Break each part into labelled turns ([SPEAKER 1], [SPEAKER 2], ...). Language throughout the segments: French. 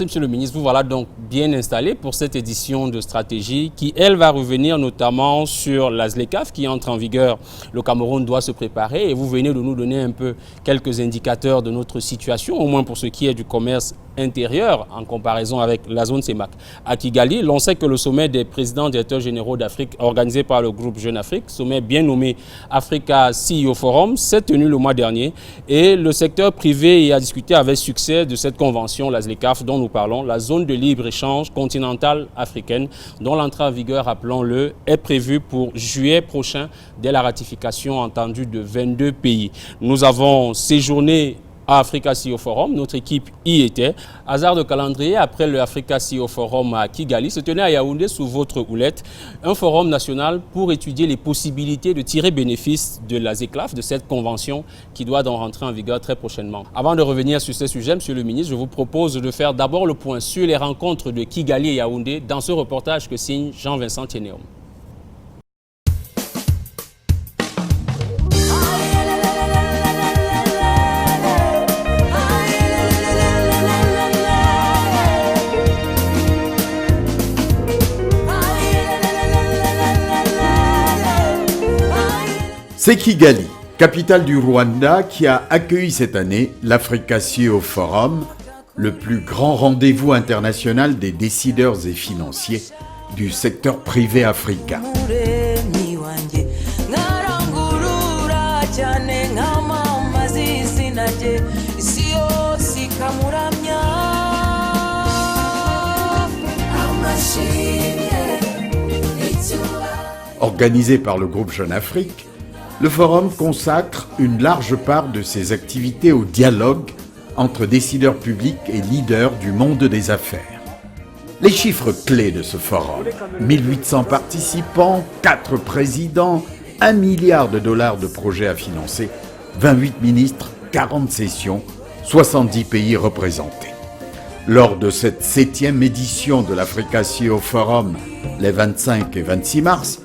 [SPEAKER 1] Monsieur le ministre, vous voilà donc bien installé pour cette édition de stratégie qui, elle, va revenir notamment sur la ZLECAf qui entre en vigueur. Le Cameroun doit se préparer et vous venez de nous donner un peu quelques indicateurs de notre situation, au moins pour ce qui est du commerce intérieur en comparaison avec la zone CEMAC. À Kigali, l'on sait que le sommet des présidents directeurs généraux d'Afrique organisé par le groupe Jeune Afrique, sommet bien nommé Africa CEO Forum, s'est tenu le mois dernier et le secteur privé y a discuté avec succès de cette convention, la ZLECAf, dont nous parlons, la zone de libre-échange continentale africaine, dont l'entrée en vigueur, rappelons-le, est prévue pour juillet prochain, dès la ratification entendue de 22 pays. Nous avons séjourné à Africa CEO Forum, notre équipe y était. Hasard de calendrier, après le Africa CEO Forum à Kigali, se tenait à Yaoundé sous votre houlette, un forum national pour étudier les possibilités de tirer bénéfice de la ZLECAf, de cette convention qui doit donc rentrer en vigueur très prochainement. Avant de revenir sur ce sujet, Monsieur le ministre, je vous propose de faire d'abord le point sur les rencontres de Kigali et Yaoundé dans ce reportage que signe Jean-Vincent Tienéum.
[SPEAKER 2] C'est Kigali, capitale du Rwanda, qui a accueilli cette année l'Africa CEO Forum, le plus grand rendez-vous international des décideurs et financiers du secteur privé africain. Organisé par le groupe Jeune Afrique, le forum consacre une large part de ses activités au dialogue entre décideurs publics et leaders du monde des affaires. Les chiffres clés de ce forum: 1800 participants, 4 présidents, 1 milliard de dollars de projets à financer, 28 ministres, 40 sessions, 70 pays représentés. Lors de cette 7e édition de l'Africa CEO Forum, les 25 et 26 mars,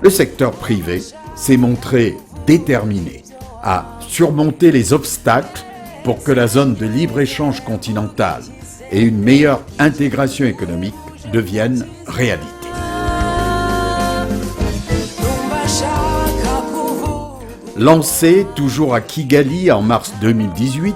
[SPEAKER 2] le secteur privé s'est montré déterminé à surmonter les obstacles pour que la zone de libre-échange continentale et une meilleure intégration économique deviennent réalité. Lancé toujours à Kigali en mars 2018,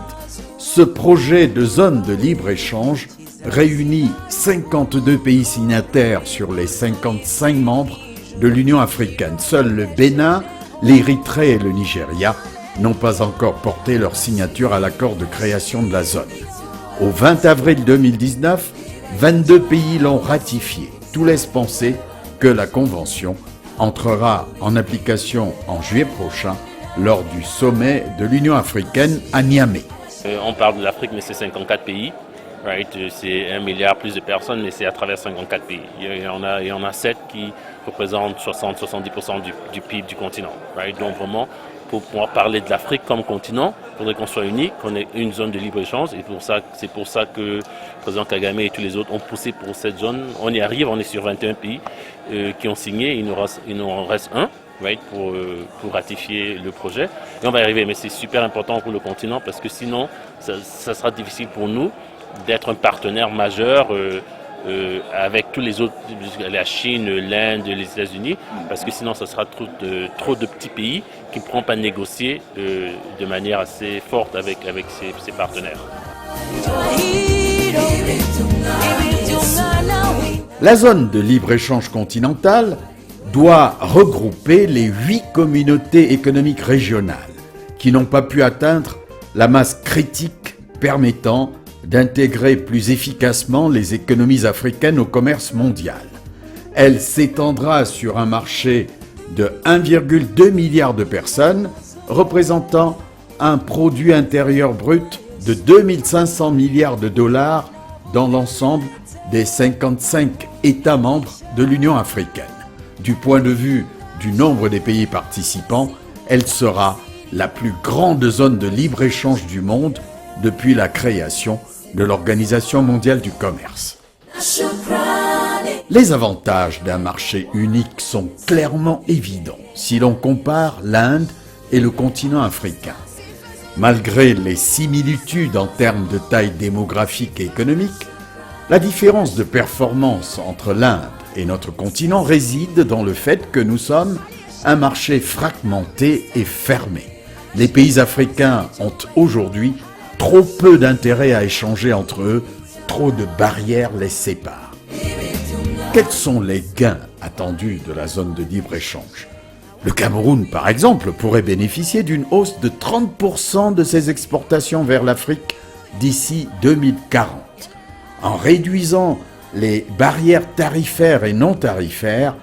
[SPEAKER 2] ce projet de zone de libre-échange réunit 52 pays signataires sur les 55 membres de l'Union africaine. Seuls le Bénin, l'Érythrée et le Nigeria n'ont pas encore porté leur signature à l'accord de création de la zone. Au 20 avril 2019, 22 pays l'ont ratifié. Tout laisse penser que la convention entrera en application en juillet prochain lors du sommet de l'Union africaine à Niamey.
[SPEAKER 3] On parle de l'Afrique, mais c'est 54 pays. Right? C'est 1 milliard plus de personnes, mais c'est à travers 54 pays. Il y en a 7 qui représentent 60-70% du PIB du continent. Right? Donc vraiment, pour pouvoir parler de l'Afrique comme continent, il faudrait qu'on soit unique, qu'on ait une zone de libre-échange. Et c'est pour ça que le président Kagame et tous les autres ont poussé pour cette zone. On y arrive, on est sur 21 pays qui ont signé. Il nous en reste un. Right, pour ratifier le projet. Et on va y arriver, mais c'est super important pour le continent parce que sinon, ça sera difficile pour nous d'être un partenaire majeur avec tous les autres, la Chine, l'Inde, les États-Unis, parce que sinon, ça sera trop de petits pays qui ne pourront pas négocier de manière assez forte avec ces partenaires.
[SPEAKER 2] La zone de libre-échange continentale doit regrouper les 8 communautés économiques régionales qui n'ont pas pu atteindre la masse critique permettant d'intégrer plus efficacement les économies africaines au commerce mondial. Elle s'étendra sur un marché de 1,2 milliard de personnes, représentant un produit intérieur brut de 2500 milliards de dollars dans l'ensemble des 55 États membres de l'Union africaine. Du point de vue du nombre des pays participants, elle sera la plus grande zone de libre-échange du monde depuis la création de l'Organisation mondiale du commerce. Les avantages d'un marché unique sont clairement évidents si l'on compare l'Inde et le continent africain. Malgré les similitudes en termes de taille démographique et économique, La différence de performance entre l'Inde et notre continent réside dans le fait que nous sommes un marché fragmenté et fermé. Les pays africains ont aujourd'hui trop peu d'intérêt à échanger entre eux, trop de barrières les séparent. Quels sont les gains attendus de la zone de libre-échange ? Le Cameroun, par exemple, pourrait bénéficier d'une hausse de 30% de ses exportations vers l'Afrique d'ici 2040. En réduisant les barrières tarifaires et non tarifaires,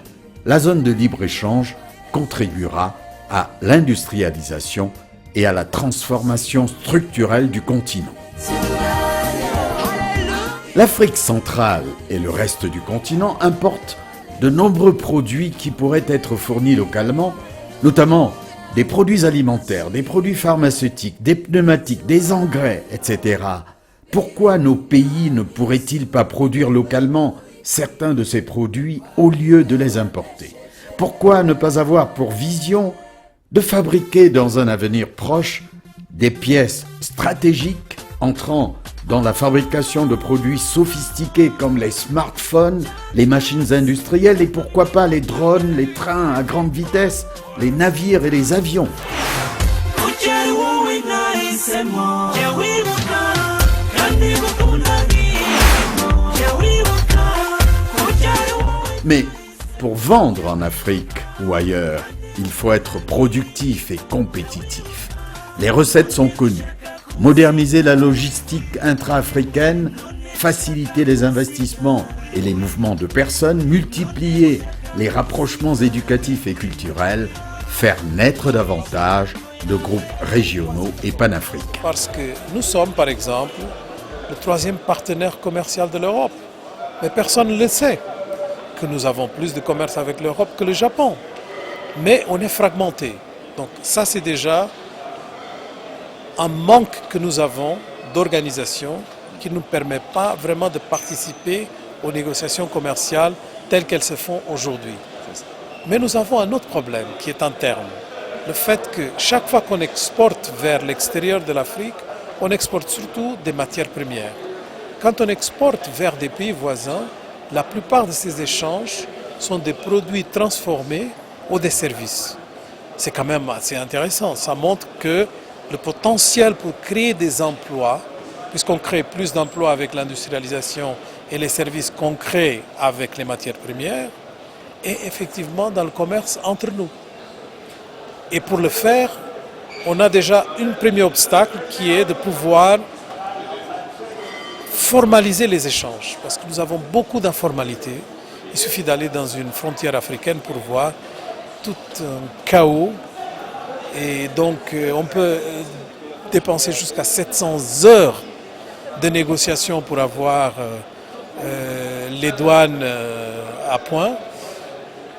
[SPEAKER 2] la zone de libre-échange contribuera à l'industrialisation et à la transformation structurelle du continent. L'Afrique centrale et le reste du continent importent de nombreux produits qui pourraient être fournis localement, notamment des produits alimentaires, des produits pharmaceutiques, des pneumatiques, des engrais, etc. Pourquoi nos pays ne pourraient-ils pas produire localement certains de ces produits au lieu de les importer ? Pourquoi ne pas avoir pour vision de fabriquer dans un avenir proche des pièces stratégiques entrant dans la fabrication de produits sophistiqués comme les smartphones, les machines industrielles et pourquoi pas les drones, les trains à grande vitesse, les navires et les avions. Mais pour vendre en Afrique ou ailleurs, il faut être productif et compétitif. Les recettes sont connues. Moderniser la logistique intra-africaine, faciliter les investissements et les mouvements de personnes, multiplier les rapprochements éducatifs et culturels, faire naître davantage de groupes régionaux et panafricains.
[SPEAKER 4] Parce que nous sommes, par exemple, le troisième partenaire commercial de l'Europe. Mais personne ne le sait, que nous avons plus de commerce avec l'Europe que le Japon. Mais on est fragmenté. Donc ça, c'est déjà un manque que nous avons d'organisation qui ne nous permet pas vraiment de participer aux négociations commerciales telles qu'elles se font aujourd'hui. Mais nous avons un autre problème qui est interne. Le fait que chaque fois qu'on exporte vers l'extérieur de l'Afrique, on exporte surtout des matières premières. Quand on exporte vers des pays voisins, la plupart de ces échanges sont des produits transformés ou des services. C'est quand même assez intéressant. Ça montre que le potentiel pour créer des emplois, puisqu'on crée plus d'emplois avec l'industrialisation et les services qu'on crée avec les matières premières, est effectivement dans le commerce entre nous. Et pour le faire, on a déjà un premier obstacle qui est de pouvoir formaliser les échanges, parce que nous avons beaucoup d'informalités. Il suffit d'aller dans une frontière africaine pour voir tout un chaos. Et donc, on peut dépenser jusqu'à 700 heures de négociation pour avoir les douanes à point.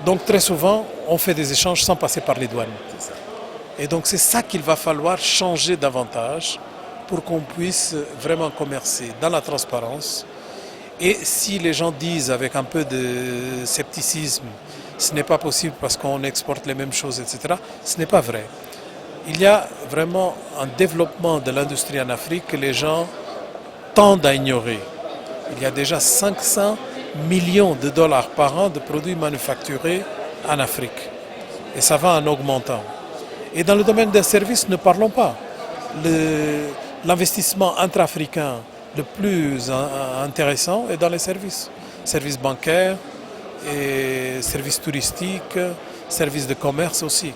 [SPEAKER 4] Donc, très souvent, on fait des échanges sans passer par les douanes. Et donc, c'est ça qu'il va falloir changer davantage pour qu'on puisse vraiment commercer dans la transparence. Et si les gens disent avec un peu de scepticisme, ce n'est pas possible parce qu'on exporte les mêmes choses, etc., ce n'est pas vrai. Il y a vraiment un développement de l'industrie en Afrique que les gens tendent à ignorer. Il y a déjà 500 millions de dollars par an de produits manufacturés en Afrique. Et ça va en augmentant. Et dans le domaine des services, ne parlons pas. L'investissement intra-africain le plus intéressant est dans les services. Services bancaires, et services touristiques, services de commerce aussi.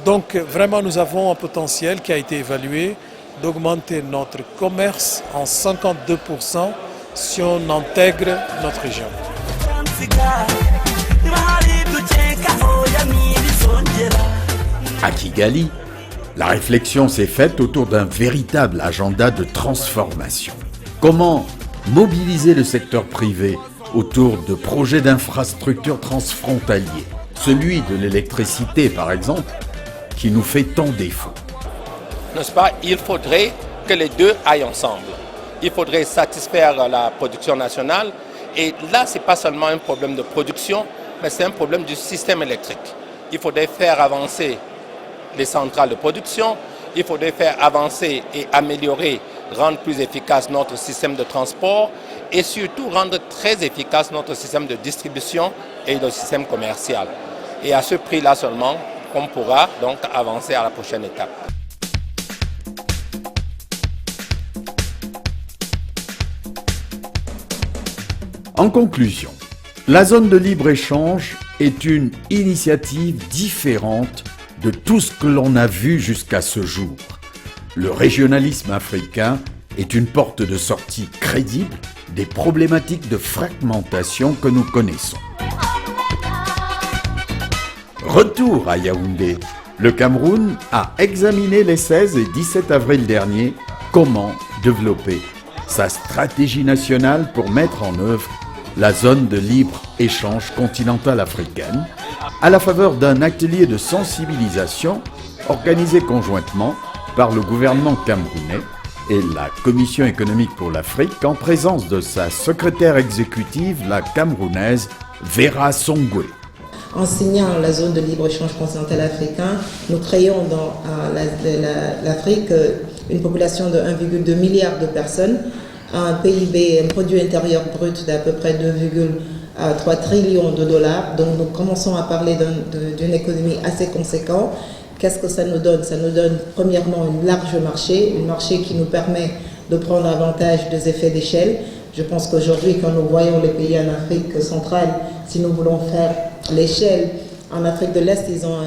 [SPEAKER 4] Donc vraiment nous avons un potentiel qui a été évalué d'augmenter notre commerce en 52% si on intègre notre région.
[SPEAKER 2] À Kigali, la réflexion s'est faite autour d'un véritable agenda de transformation. Comment mobiliser le secteur privé autour de projets d'infrastructures transfrontaliers, celui de l'électricité par exemple, qui nous fait tant défaut.
[SPEAKER 5] N'est-ce pas? Il faudrait que les deux aillent ensemble. Il faudrait satisfaire la production nationale. Et là, ce n'est pas seulement un problème de production, mais c'est un problème du système électrique. Il faudrait faire avancer les centrales de production, il faudrait faire avancer et améliorer, rendre plus efficace notre système de transport et surtout rendre très efficace notre système de distribution et le système commercial. Et à ce prix-là seulement, qu'on pourra donc avancer à la prochaine étape.
[SPEAKER 2] En conclusion, la zone de libre-échange est une initiative différente de tout ce que l'on a vu jusqu'à ce jour. Le régionalisme africain est une porte de sortie crédible des problématiques de fragmentation que nous connaissons. Retour à Yaoundé, le Cameroun a examiné les 16 et 17 avril dernier comment développer sa stratégie nationale pour mettre en œuvre la zone de libre-échange continentale africaine, à la faveur d'un atelier de sensibilisation organisé conjointement par le gouvernement camerounais et la Commission économique pour l'Afrique en présence de sa secrétaire exécutive, la camerounaise Vera Songwe.
[SPEAKER 6] En signant la zone de libre-échange continental africain, nous créons dans l'Afrique une population de 1,2 milliard de personnes, un PIB, un produit intérieur brut d'à peu près 2,3 trillions de dollars. Donc nous commençons à parler d'une économie assez conséquente. Qu'est-ce que ça nous donne? Ça nous donne premièrement un large marché, un marché qui nous permet de prendre avantage des effets d'échelle. Je pense qu'aujourd'hui, quand nous voyons les pays en Afrique centrale, si nous voulons faire l'échelle, en Afrique de l'Est, ils ont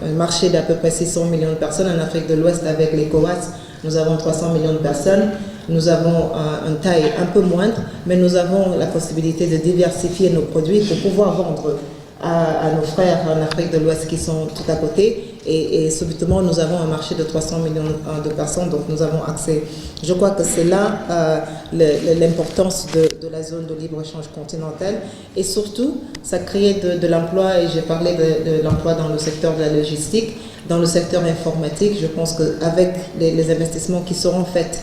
[SPEAKER 6] un marché d'à peu près 600 millions de personnes. En Afrique de l'Ouest, avec l'ECOWAS, nous avons 300 millions de personnes. Nous avons une taille un peu moindre, mais nous avons la possibilité de diversifier nos produits pour pouvoir vendre à nos frères en Afrique de l'Ouest qui sont tout à côté. Et subitement, nous avons un marché de 300 millions de personnes, donc nous avons accès. Je crois que c'est là l'importance de la zone de libre-échange continentale. Et surtout, ça crée de l'emploi, et j'ai parlé de l'emploi dans le secteur de la logistique, dans le secteur informatique. Je pense qu'avec les investissements qui seront faits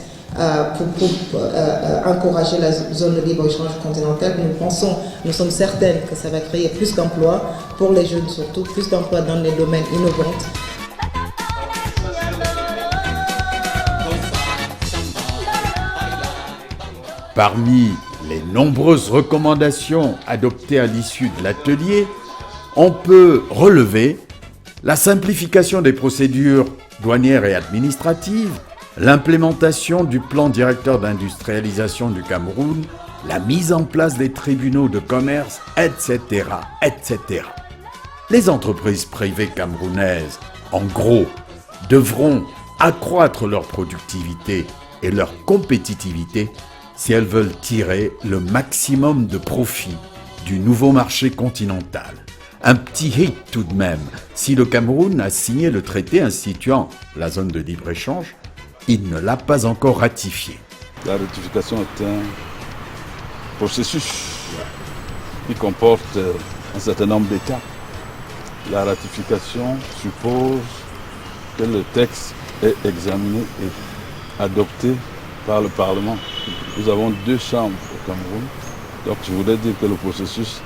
[SPEAKER 6] pour encourager la zone de libre-échange continentale, nous sommes certaines que ça va créer plus d'emplois pour les jeunes surtout, plus d'emplois dans les domaines innovants.
[SPEAKER 2] Parmi les nombreuses recommandations adoptées à l'issue de l'atelier, on peut relever la simplification des procédures douanières et administratives, l'implémentation du plan directeur d'industrialisation du Cameroun, la mise en place des tribunaux de commerce, etc., etc. Les entreprises privées camerounaises, en gros, devront accroître leur productivité et leur compétitivité si elles veulent tirer le maximum de profit du nouveau marché continental. Un petit hit tout de même, si le Cameroun a signé le traité instituant la zone de libre-échange, il ne l'a pas encore ratifié.
[SPEAKER 7] La ratification est un processus qui comporte un certain nombre d'étapes. La ratification suppose que le texte est examiné et adopté par le Parlement. Nous avons 2 chambres au Cameroun, donc je voudrais dire que le processus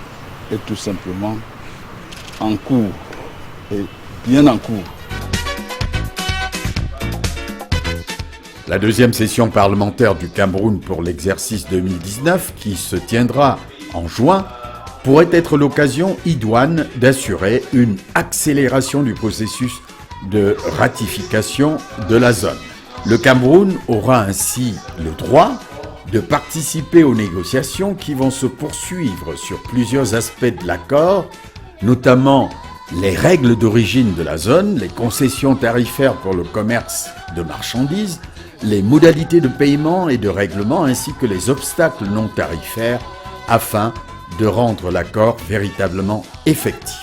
[SPEAKER 7] est tout simplement en cours et bien en cours.
[SPEAKER 2] La deuxième session parlementaire du Cameroun pour l'exercice 2019, qui se tiendra en juin, pourrait être l'occasion idoine d'assurer une accélération du processus de ratification de la zone. Le Cameroun aura ainsi le droit de participer aux négociations qui vont se poursuivre sur plusieurs aspects de l'accord, notamment les règles d'origine de la zone, les concessions tarifaires pour le commerce de marchandises, les modalités de paiement et de règlement ainsi que les obstacles non tarifaires afin de rendre l'accord véritablement effectif.